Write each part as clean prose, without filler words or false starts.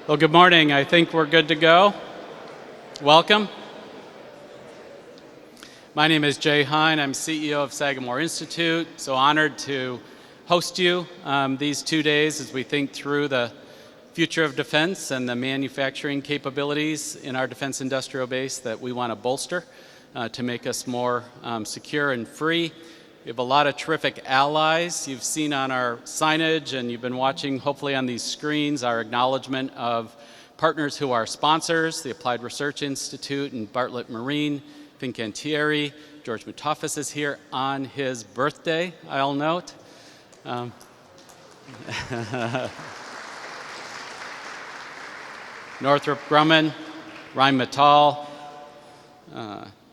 Well, good morning. I think we're good to go. Welcome. My name is Jay Hein. I'm CEO of Sagamore Institute. So honored to host you these 2 days as we think through the future of defense and the manufacturing capabilities in our defense industrial base that we want to bolster to make us more secure and free. We have a lot of terrific allies. You've seen on our signage and you've been watching hopefully on these screens our acknowledgement of partners who are sponsors, the Applied Research Institute and Bartlett Marine, Fincantieri. George Mutafis is here on his birthday, I'll note. Northrop Grumman, Rheinmetall,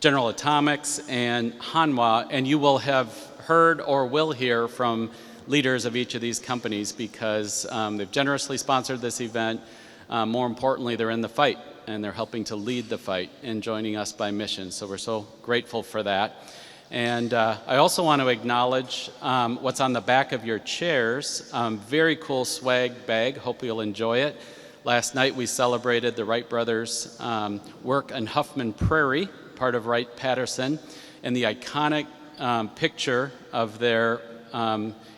General Atomics, and Hanwha, and you will have heard or will hear from leaders of each of these companies because they've generously sponsored this event. More importantly, they're in the fight, and they're helping to lead the fight and joining us by mission, so we're so grateful for that. And I also want to acknowledge what's on the back of your chairs. Very cool swag bag, hope you'll enjoy it. Last night we celebrated the Wright brothers' work on Huffman Prairie, part of Wright-Patterson, and the iconic picture of their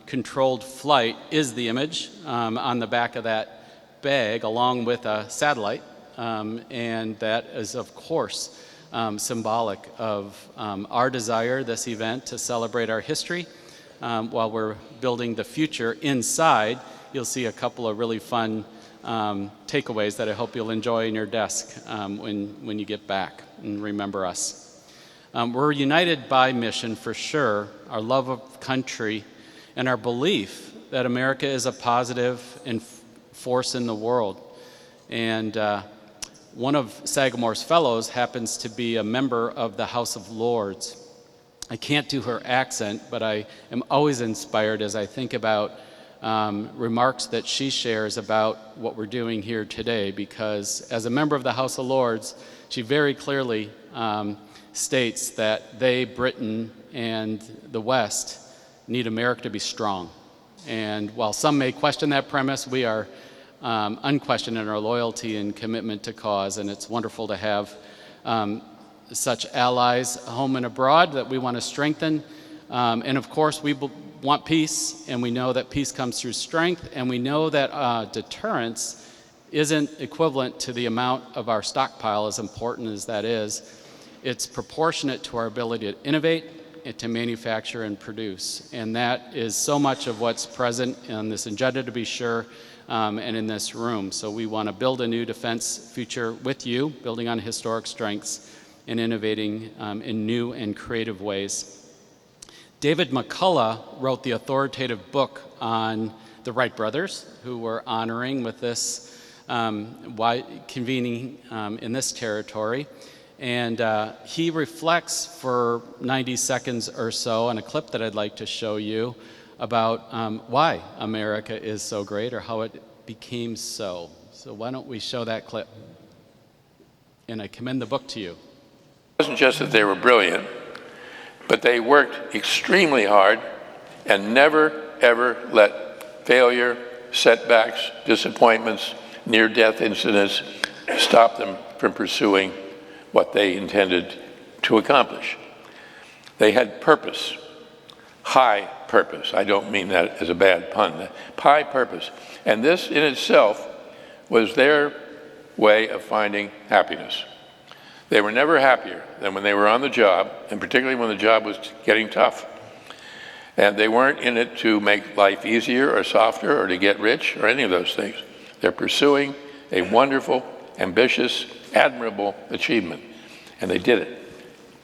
controlled flight is the image on the back of that bag, along with a satellite, and that is, of course, symbolic of our desire, this event, to celebrate our history while we're building the future. Inside, you'll see a couple of really fun takeaways that I hope you'll enjoy in your desk when you get back and remember us. We're united by mission for sure, our love of country, and our belief that America is a positive force in the world. And one of Sagamore's fellows happens to be a member of the House of Lords. I can't do her accent, but I am always inspired as I think about remarks that she shares about what we're doing here today, because as a member of the House of Lords, she very clearly states that they, Britain, and the West need America to be strong. And while some may question that premise, we are unquestioned in our loyalty and commitment to cause, and it's wonderful to have such allies home and abroad that we want to strengthen. And of course, we want peace, and we know that peace comes through strength, and we know that deterrence isn't equivalent to the amount of our stockpile, as important as that is. It's proportionate to our ability to innovate and to manufacture and produce. And that is so much of what's present on this agenda, to be sure, and in this room. So we want to build a new defense future with you, building on historic strengths and innovating in new and creative ways. David McCullough wrote the authoritative book on the Wright brothers, who we're honoring with this convening in this territory. And he reflects for 90 seconds or so on a clip that I'd like to show you about why America is so great, or how it became so. So why don't we show that clip? And I commend the book to you. It wasn't just that they were brilliant, but they worked extremely hard and never, ever let failure, setbacks, disappointments, near-death incidents stop them from pursuing what they intended to accomplish. They had purpose, high purpose. I don't mean that as a bad pun. High purpose. And this in itself was their way of finding happiness. They were never happier than when they were on the job, and particularly when the job was getting tough. And they weren't in it to make life easier or softer or to get rich or any of those things. They're pursuing a wonderful, ambitious, admirable achievement. And they did it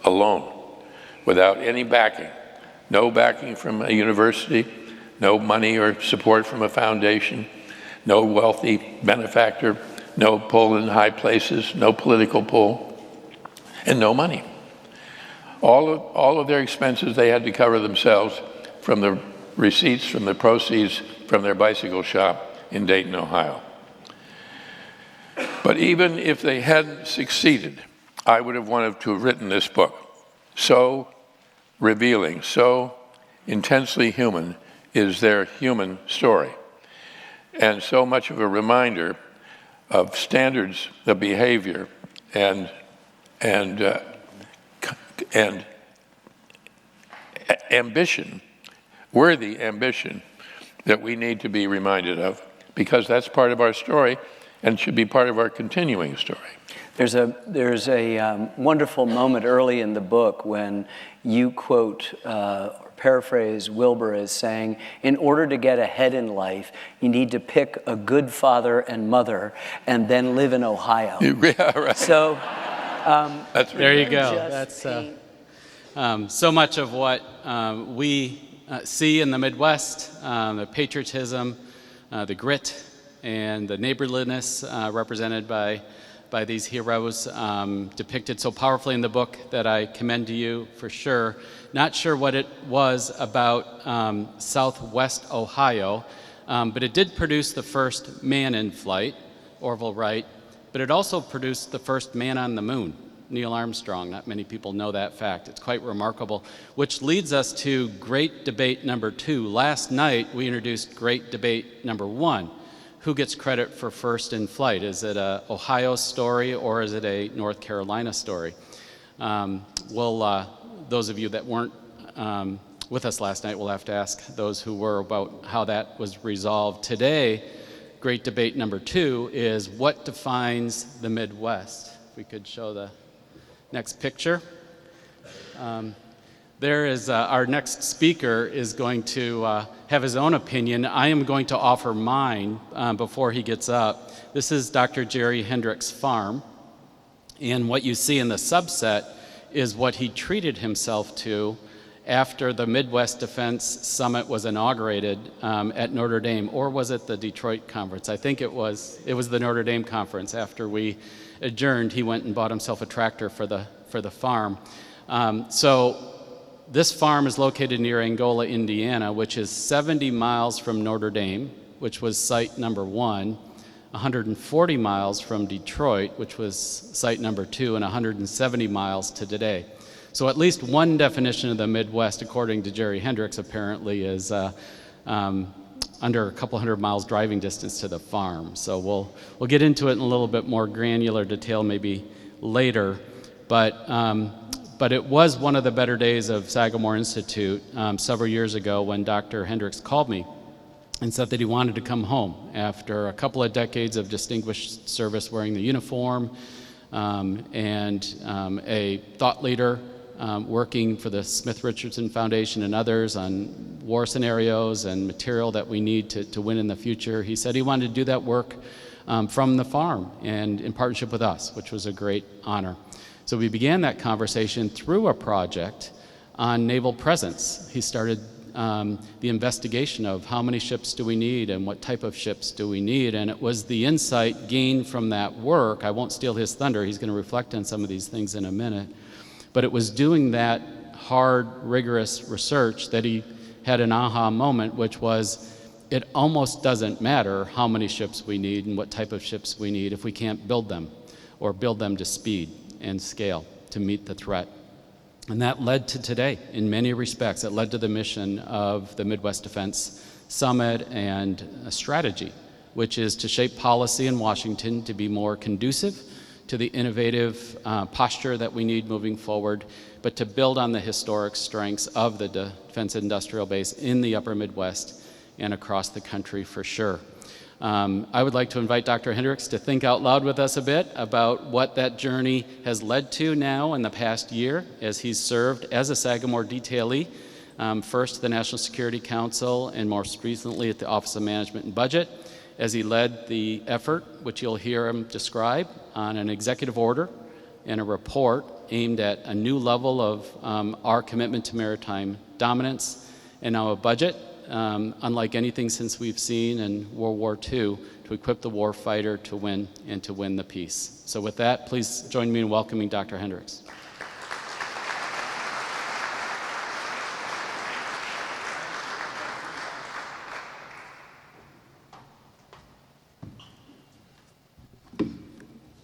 alone, without any backing. No backing from a university, no money or support from a foundation, no wealthy benefactor, no pull in high places, no political pull, and no money. All of their expenses they had to cover themselves from the receipts, from the proceeds from their bicycle shop in Dayton, Ohio. But even if they hadn't succeeded, I would have wanted to have written this book. So revealing, so intensely human is their human story. And so much of a reminder of standards of behavior and ambition, worthy ambition, that we need to be reminded of, because that's part of our story and should be part of our continuing story. There's a wonderful moment early in the book when you quote or paraphrase Wilbur as saying, in order to get ahead in life, you need to pick a good father and mother and then live in Ohio. Yeah, right. So That's There you go. Just That's so much of what we see in the Midwest, the patriotism, the grit, and the neighborliness represented by these heroes, depicted so powerfully in the book that I commend to you for sure. Not sure what it was about Southwest Ohio, but it did produce the first man in flight, Orville Wright, but it also produced the first man on the moon, Neil Armstrong. Not many people know that fact. It's quite remarkable, which leads us to great debate number 2. Last night, we introduced great debate number 1. Who gets credit for first in flight? Is it a Ohio story or is it a North Carolina story? Those of you that weren't with us last night will have to ask those who were about how that was resolved. Today, great debate number 2 is what defines the Midwest. If we could show the next picture. There is our next speaker is going to have his own opinion. I am going to offer mine before he gets up. This is Dr. Jerry Hendrix' farm, and what you see in the subset is what he treated himself to after the Midwest Defense Summit was inaugurated at Notre Dame, or was it the Detroit conference? I think it was the Notre Dame conference. After we adjourned, he went and bought himself a tractor for the farm. So this farm is located near Angola, Indiana, which is 70 miles from Notre Dame, which was site number 1, 140 miles from Detroit, which was site number 2, and 170 miles to today. So at least one definition of the Midwest, according to Jerry Hendrix, apparently is under a couple hundred miles driving distance to the farm. So we'll get into it in a little bit more granular detail maybe later, but it was one of the better days of Sagamore Institute several years ago when Dr. Hendrix called me and said that he wanted to come home after a couple of decades of distinguished service wearing the uniform and a thought leader working for the Smith Richardson Foundation and others on war scenarios and material that we need to win in the future. He said he wanted to do that work from the farm and in partnership with us, which was a great honor. So we began that conversation through a project on naval presence. He started the investigation of how many ships do we need and what type of ships do we need, and it was the insight gained from that work. I won't steal his thunder. He's going to reflect on some of these things in a minute. But it was doing that hard, rigorous research that he had an aha moment, which was it almost doesn't matter how many ships we need and what type of ships we need if we can't build them or build them to speed and scale to meet the threat. And that led to today in many respects. It led to the mission of the Midwest Defense Summit and a strategy, which is to shape policy in Washington to be more conducive to the innovative posture that we need moving forward, but to build on the historic strengths of the defense industrial base in the upper Midwest and across the country for sure. I would like to invite Dr. Hendrix to think out loud with us a bit about what that journey has led to now in the past year as he's served as a Sagamore detailee, first to the National Security Council and most recently at the Office of Management and Budget, as he led the effort, which you'll hear him describe, on an executive order and a report aimed at a new level of our commitment to maritime dominance, and now a budget unlike anything since we've seen in World War II, to equip the war fighter to win and to win the peace. So with that, please join me in welcoming Dr. Hendrix.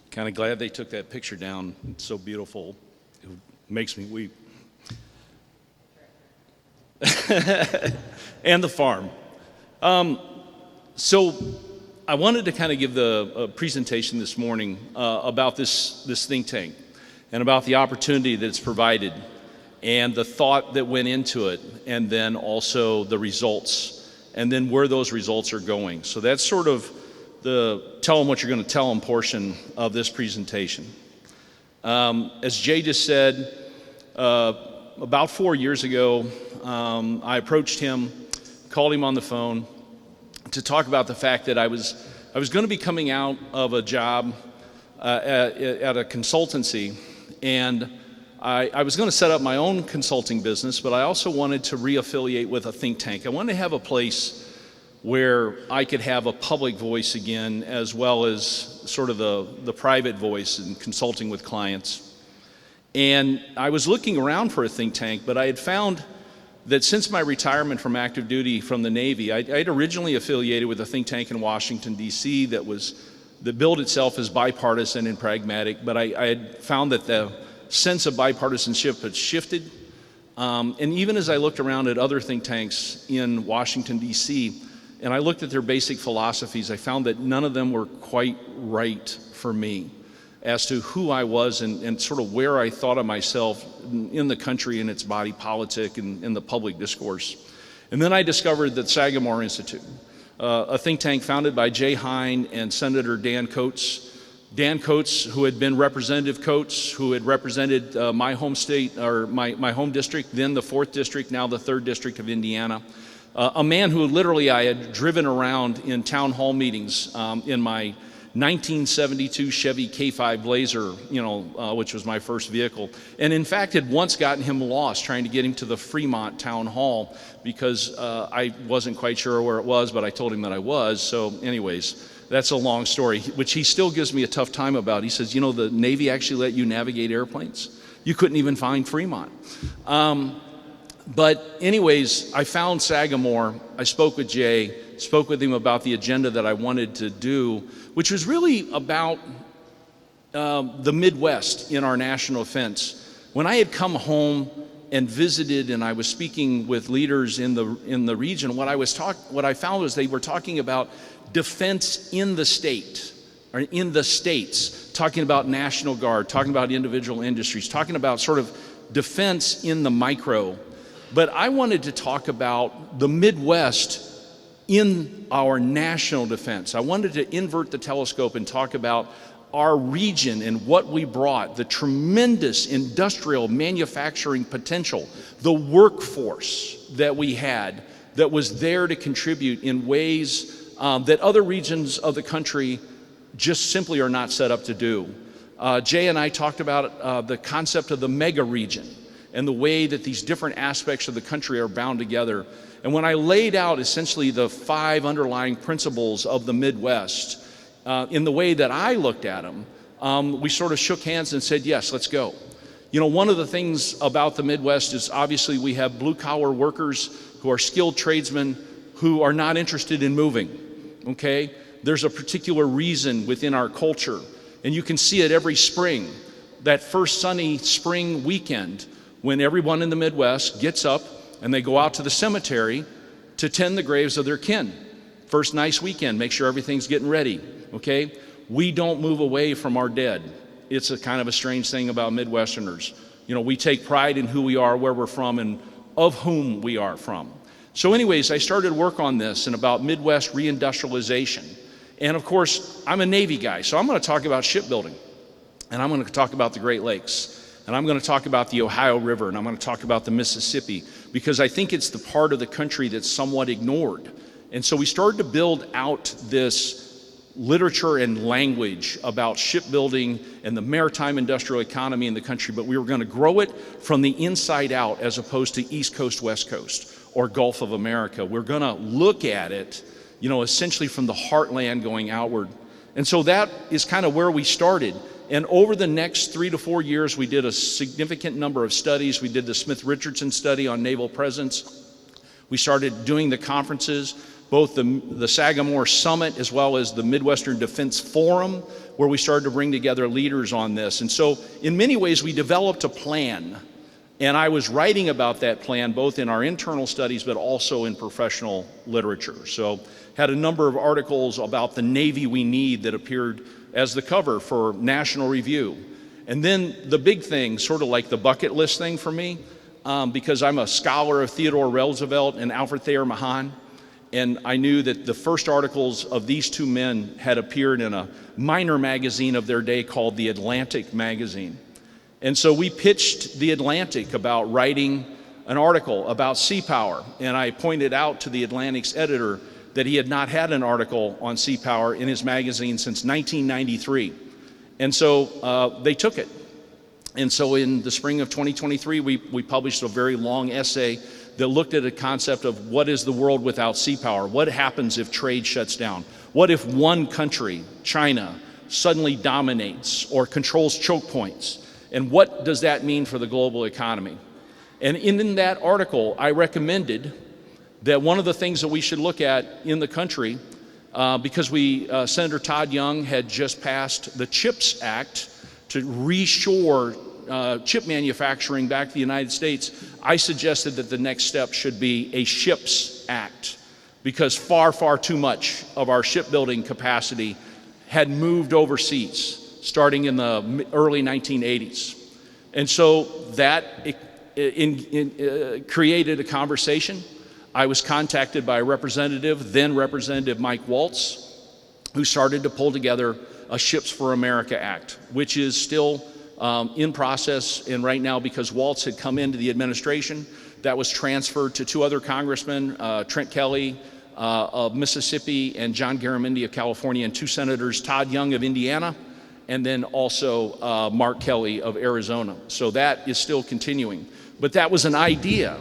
Kind of glad they took that picture down. It's so beautiful. It makes me weep. And the farm. So, 20 years ago, I was I wanted to kind of give the presentation this morning about this think tank and about the opportunity that it's provided and the thought that went into it, and then also the results, and then where those results are going. So that's sort of the tell them what you're going to tell them portion of this presentation. As Jay just said, about 4 years ago, I approached him, called him on the phone to talk about the fact that I was going to be coming out of a job at a consultancy, and I was going to set up my own consulting business, but I also wanted to reaffiliate with a think tank. I wanted to have a place where I could have a public voice again, as well as sort of the private voice in consulting with clients. And I was looking around for a think tank, but I had found that since my retirement from active duty from the Navy, I'd originally affiliated with a think tank in Washington, D.C. that billed itself as bipartisan and pragmatic, but I had found that the sense of bipartisanship had shifted. And even as I looked around at other think tanks in Washington, D.C., and I looked at their basic philosophies, I found that none of them were quite right for me as to who I was and sort of where I thought of myself in the country and its body politic and in the public discourse. And then I discovered that Sagamore Institute, a think tank founded by Jay Hein and Senator Dan Coates. Dan Coates, who had been Representative Coates, who had represented my home state, or my home district, then the 4th District, now the 3rd District of Indiana. A man who literally I had driven around in town hall meetings in my 1972 Chevy K5 Blazer, which was my first vehicle, and in fact had once gotten him lost trying to get him to the Fremont Town Hall because I wasn't quite sure where it was, but I told him that I was. So anyways, that's a long story, which he still gives me a tough time about. He says, the Navy actually let you navigate airplanes? You couldn't even find Fremont. But anyways, I found Sagamore. I spoke with Jay, spoke with him about the agenda that I wanted to do, which was really about the Midwest in our national defense. When I had come home and visited, and I was speaking with leaders in the region, what I found was they were talking about defense in the state, or in the states, talking about National Guard, talking about individual industries, talking about sort of defense in the micro. But I wanted to talk about the Midwest in our national defense. I wanted to invert the telescope and talk about our region and what we brought, the tremendous industrial manufacturing potential, the workforce that we had that was there to contribute in ways that other regions of the country just simply are not set up to do. Jay and I talked about the concept of the mega region and the way that these different aspects of the country are bound together. And when I laid out essentially the 5 underlying principles of the Midwest, in the way that I looked at them, we sort of shook hands and said, yes, let's go. One of the things about the Midwest is obviously we have blue-collar workers who are skilled tradesmen who are not interested in moving, okay? There's a particular reason within our culture, and you can see it every spring, that first sunny spring weekend, when everyone in the Midwest gets up and they go out to the cemetery to tend the graves of their kin. First nice weekend, make sure everything's getting ready, okay? We don't move away from our dead. It's a kind of a strange thing about Midwesterners. We take pride in who we are, where we're from, and of whom we are from. So anyways, I started work on this and about Midwest reindustrialization. And of course, I'm a Navy guy, so I'm going to talk about shipbuilding. And I'm going to talk about the Great Lakes. And I'm going to talk about the Ohio River, and I'm going to talk about the Mississippi, because I think it's the part of the country that's somewhat ignored. And so we started to build out this literature and language about shipbuilding and the maritime industrial economy in the country, but we were going to grow it from the inside out as opposed to East Coast, West Coast, or Gulf of America. We're going to look at it, essentially from the heartland going outward. And so that is kind of where we started. And over the next 3 to 4 years, we did a significant number of studies. We did the Smith-Richardson study on naval presence. We started doing the conferences, both the Sagamore Summit as well as the Midwestern Defense Forum, where we started to bring together leaders on this. And so in many ways, we developed a plan. And I was writing about that plan, both in our internal studies, but also in professional literature. So, had a number of articles about the Navy we need that appeared as the cover for National Review. And then the big thing, sort of like the bucket list thing for me, because I'm a scholar of Theodore Roosevelt and Alfred Thayer Mahan, and I knew that the first articles of these two men had appeared in a minor magazine of their day called The Atlantic magazine. And so we pitched The Atlantic about writing an article about sea power, and I pointed out to The Atlantic's editor that he had not had an article on sea power in his magazine since 1993. And so they took it. And so in the spring of 2023, we published a very long essay that looked at a concept of what is the world without sea power? What happens if trade shuts down? What if one country, China, suddenly dominates or controls choke points? And what does that mean for the global economy? And in that article, I recommended that one of the things that we should look at in the country, because Senator Todd Young had just passed the CHIPS Act to reshore chip manufacturing back to the United States, I suggested that the next step should be a SHIPS Act, because far, far too much of our shipbuilding capacity had moved overseas, starting in the early 1980s. And so that created a conversation. I was contacted by a representative, then Representative Mike Waltz, who started to pull together a Ships for America Act, which is still in process. And right now, because Waltz had come into the administration, that was transferred to two other congressmen, Trent Kelly of Mississippi and John Garamendi of California, and two senators, Todd Young of Indiana, and then also Mark Kelly of Arizona. So that is still continuing. But that was an idea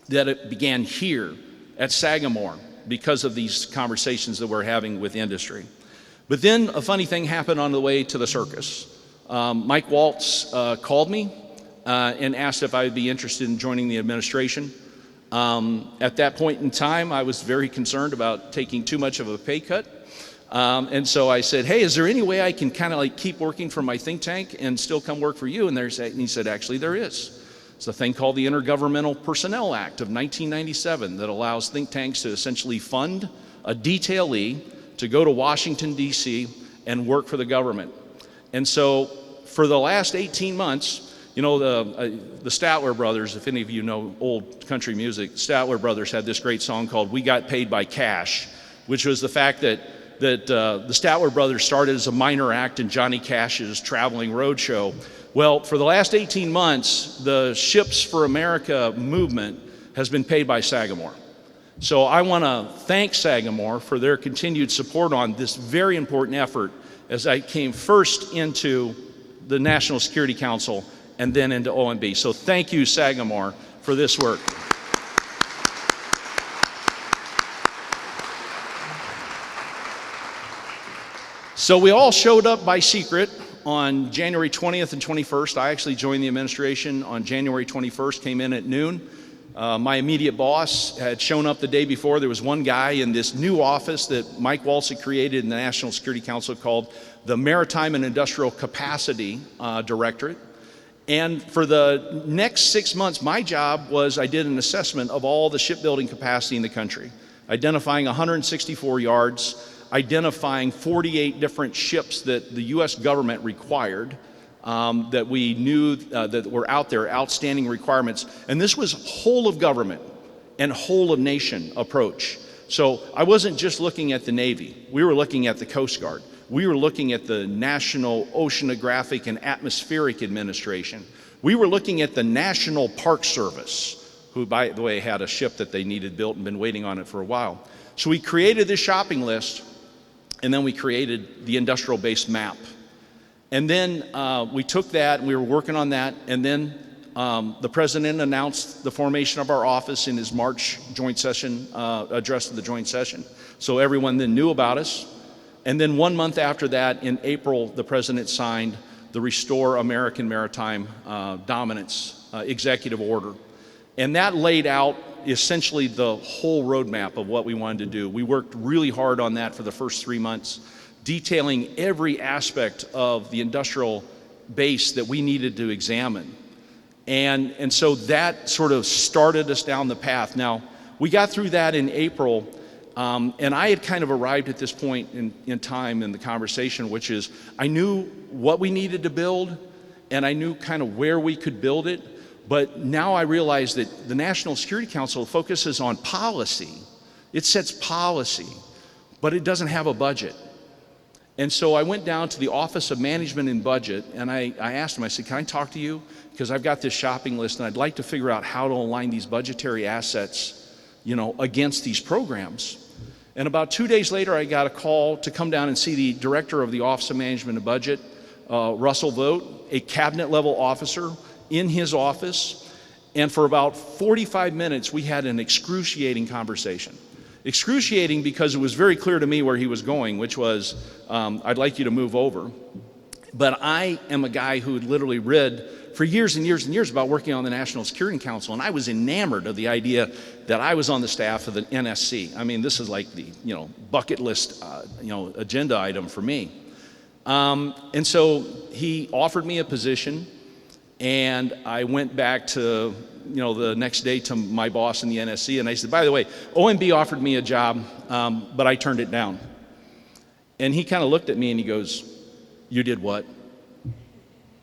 that it began here at Sagamore because of these conversations that we're having with industry. But then a funny thing happened on the way to the circus. Mike Waltz called me and asked if I would be interested in joining the administration. At that point in time, I was very concerned about taking too much of a pay cut. And so I said, hey, is there any way I can kind of like keep working for my think tank and still come work for you? And he said, actually, there is. It's a thing called the Intergovernmental Personnel Act of 1997 that allows think tanks to essentially fund a detailee to go to Washington, D.C. and work for the government. And so for the last 18 months, you know, the Statler brothers, if any of you know old country music, Statler brothers had this great song called We Got Paid by Cash, which was the fact that the Statler brothers started as a minor act in Johnny Cash's traveling roadshow. Well, for the last 18 months, the Ships for America movement has been paid by Sagamore. So I want to thank Sagamore for their continued support on this very important effort as I came first into the National Security Council and then into OMB. So thank you, Sagamore, for this work. So we all showed up by secret on January 20th and 21st. I actually joined the administration on January 21st, came in at noon. My immediate boss had shown up the day before. There was one guy in this new office that Mike Waltz had created in the National Security Council called the Maritime and Industrial Capacity Directorate. And for the next 6 months, my job was I did an assessment of all the shipbuilding capacity in the country, identifying 164 yards, identifying 48 different ships that the U.S. government required, that we knew that were out there, outstanding requirements. And this was whole of government and whole of nation approach. So I wasn't just looking at the Navy. We were looking at the Coast Guard. We were looking at the National Oceanographic and Atmospheric Administration. We were looking at the National Park Service, who, by the way, had a ship that they needed built and been waiting on it for a while. So we created this shopping list, and then we created the industrial base map. And then we took that, and we were working on that, and then the president announced the formation of our office in his March joint session, address to the joint session. So everyone then knew about us. And then 1 month after that, in April, the president signed the Restore American Maritime Dominance executive order. And that laid out essentially the whole roadmap of what we wanted to do. We worked really hard on that for the first 3 months, detailing every aspect of the industrial base that we needed to examine. And so that sort of started us down the path. Now, we got through that in April. And I had kind of arrived at this point in time in the conversation, which is I knew what we needed to build, and I knew kind of where we could build it. But now I realize that the National Security Council focuses on policy. It sets policy, but it doesn't have a budget. And so I went down to the Office of Management and Budget, and I asked them, I said, can I talk to you? Because I've got this shopping list, and I'd like to figure out how to align these budgetary assets, against these programs. And about 2 days later, I got a call to come down and see the director of the Office of Management and Budget, Russell Vogt, a cabinet-level officer, in his office. And for about 45 minutes, we had an excruciating conversation. Excruciating because it was very clear to me where he was going, which was, I'd like you to move over. But I am a guy who had literally read for years and years and years about working on the National Security Council, and I was enamored of the idea that I was on the staff of the NSC. I mean, this is like the bucket list agenda item for me. And so he offered me a position, and I went back to the next day to my boss in the NSC, and I said, by the way, OMB offered me a job, but I turned it down. And he kind of looked at me and he goes, you did what?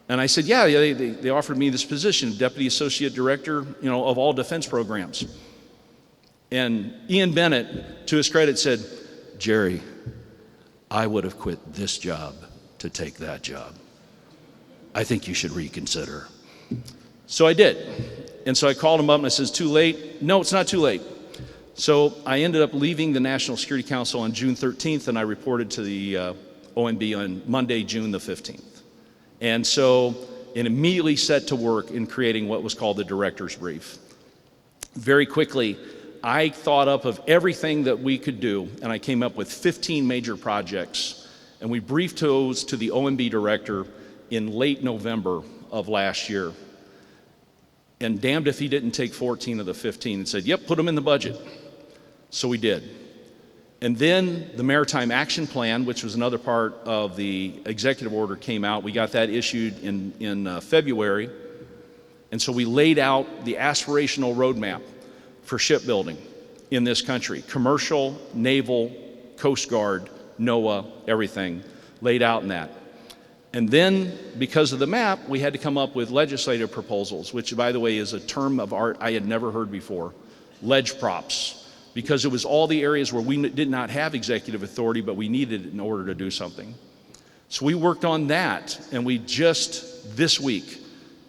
And I said, yeah, they offered me this position, Deputy Associate Director, of all defense programs. And Ian Bennett, to his credit, said, Jerry, I would have quit this job to take that job. I think you should reconsider. So I did. And so I called him up and I said, it's too late. No, it's not too late. So I ended up leaving the National Security Council on June 13th, and I reported to the OMB on Monday, June the 15th. And so it immediately set to work in creating what was called the director's brief. Very quickly, I thought up of everything that we could do, and I came up with 15 major projects, and we briefed those to the OMB director in late November of last year. And damned if he didn't take 14 of the 15 and said, yep, put them in the budget. So we did. And then the Maritime Action Plan, which was another part of the executive order, came out. We got that issued in February. And so we laid out the aspirational roadmap for shipbuilding in this country. Commercial, naval, Coast Guard, NOAA, everything laid out in that. And then, because of the map, we had to come up with legislative proposals, which, by the way, is a term of art I had never heard before, ledge props, because it was all the areas where we did not have executive authority, but we needed it in order to do something. So we worked on that, and we just this week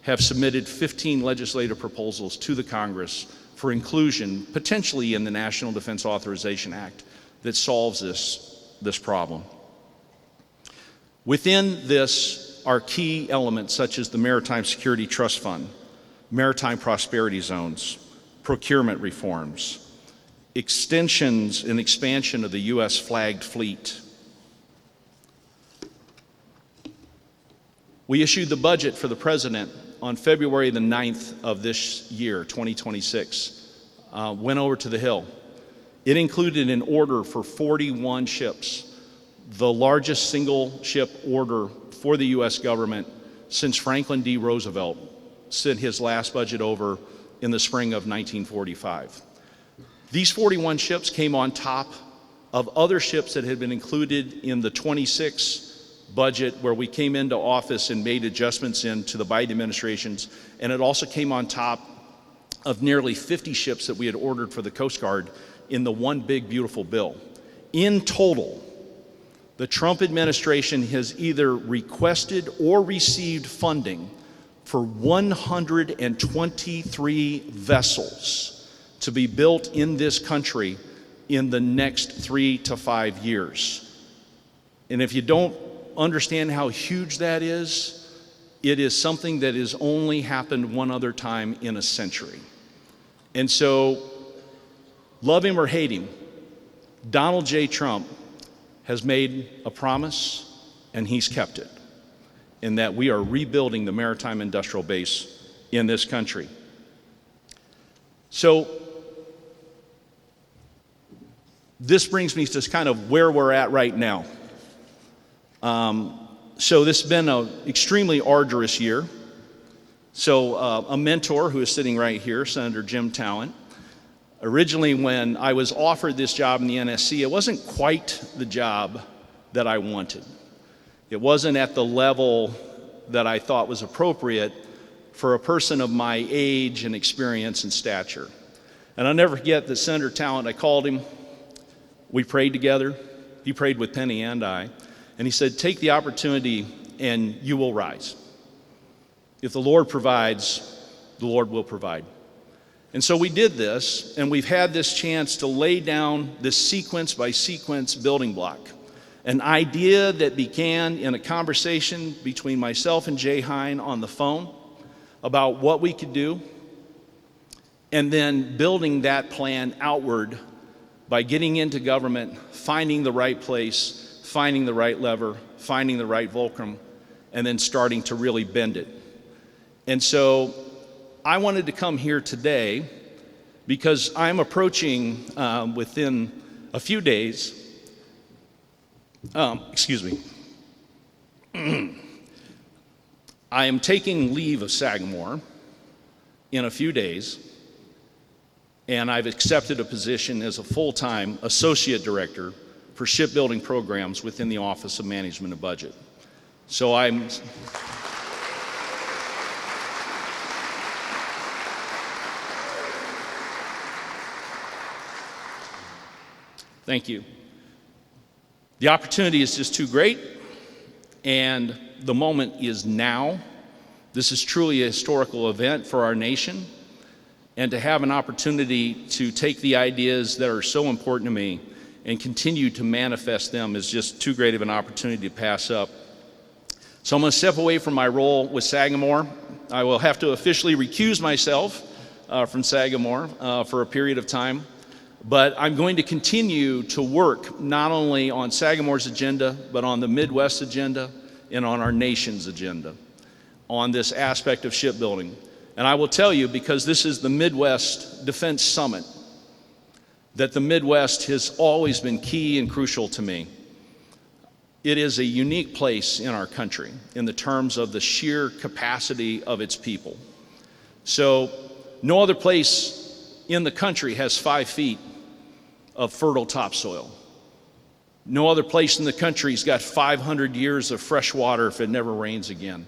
have submitted 15 legislative proposals to the Congress for inclusion, potentially in the National Defense Authorization Act, that solves this problem. Within this are key elements such as the Maritime Security Trust Fund, maritime prosperity zones, procurement reforms, extensions and expansion of the U.S. flagged fleet. We issued the budget for the president on February the 9th of this year, 2026. Went over to the Hill. It included an order for 41 ships, the largest single ship order for the U.S. government since Franklin D. Roosevelt sent his last budget over in the spring of 1945. These 41 ships came on top of other ships that had been included in the 26 budget where we came into office and made adjustments into the Biden administrations, and it also came on top of nearly 50 ships that we had ordered for the Coast Guard in the One Big Beautiful Bill. In total, the Trump administration has either requested or received funding for 123 vessels to be built in this country in the next 3 to 5 years. And if you don't understand how huge that is, it is something that has only happened one other time in a century. And so, love him or hate him, Donald J. Trump has made a promise, and he's kept it, in that we are rebuilding the maritime industrial base in this country. So, this brings me to kind of where we're at right now. So this has been an extremely arduous year. So a mentor who is sitting right here, Senator Jim Talent, Originally, when I was offered this job in the NSC, it wasn't quite the job that I wanted. It wasn't at the level that I thought was appropriate for a person of my age and experience and stature. And I'll never forget that Senator Talent, I called him, we prayed together, he prayed with Penny and I, and he said, take the opportunity and you will rise. If the Lord provides, the Lord will provide. And so we did this, and we've had this chance to lay down this sequence by sequence building block. An idea that began in a conversation between myself and Jay Hein on the phone about what we could do, and then building that plan outward by getting into government, finding the right place, finding the right lever, finding the right fulcrum, and then starting to really bend it. And so I wanted to come here today because I'm approaching within a few days, I am taking leave of Sagamore in a few days, and I've accepted a position as a full-time associate director for shipbuilding programs within the Office of Management and Budget. So thank you. The opportunity is just too great, and the moment is now. This is truly a historical event for our nation, and to have an opportunity to take the ideas that are so important to me and continue to manifest them is just too great of an opportunity to pass up. So I'm going to step away from my role with Sagamore. I will have to officially recuse myself from Sagamore for a period of time. But I'm going to continue to work not only on Sagamore's agenda, but on the Midwest agenda and on our nation's agenda on this aspect of shipbuilding. And I will tell you, because this is the Midwest Defense Summit, that the Midwest has always been key and crucial to me. It is a unique place in our country in the terms of the sheer capacity of its people. So no other place in the country has 5 feet of fertile topsoil. No other place in the country's got 500 years of fresh water if it never rains again.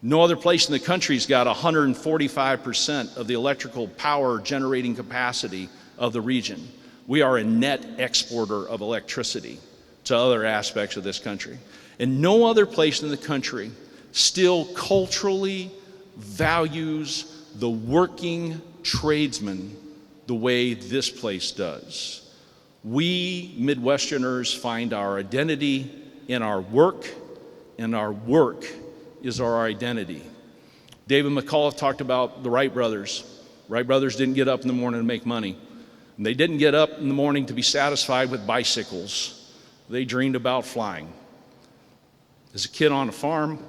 No other place in the country's got 145% of the electrical power generating capacity of the region. We are a net exporter of electricity to other aspects of this country. And no other place in the country still culturally values the working tradesman the way this place does. We Midwesterners find our identity in our work, and our work is our identity. David McCullough talked about the Wright brothers. Wright brothers didn't get up in the morning to make money. And they didn't get up in the morning to be satisfied with bicycles. They dreamed about flying. As a kid on a farm,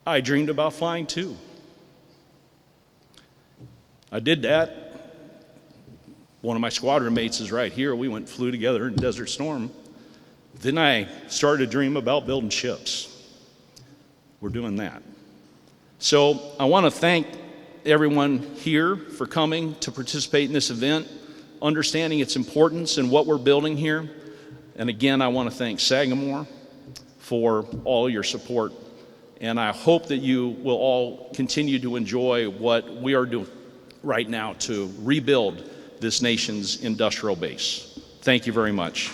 I dreamed about flying too. I did that. One of my squadron mates is right here. We flew together in Desert Storm. Then I started to dream about building ships. We're doing that. So I want to thank everyone here for coming to participate in this event, understanding its importance and what we're building here. And again, I want to thank Sagamore for all your support. And I hope that you will all continue to enjoy what we are doing right now to rebuild this nation's industrial base. Thank you very much.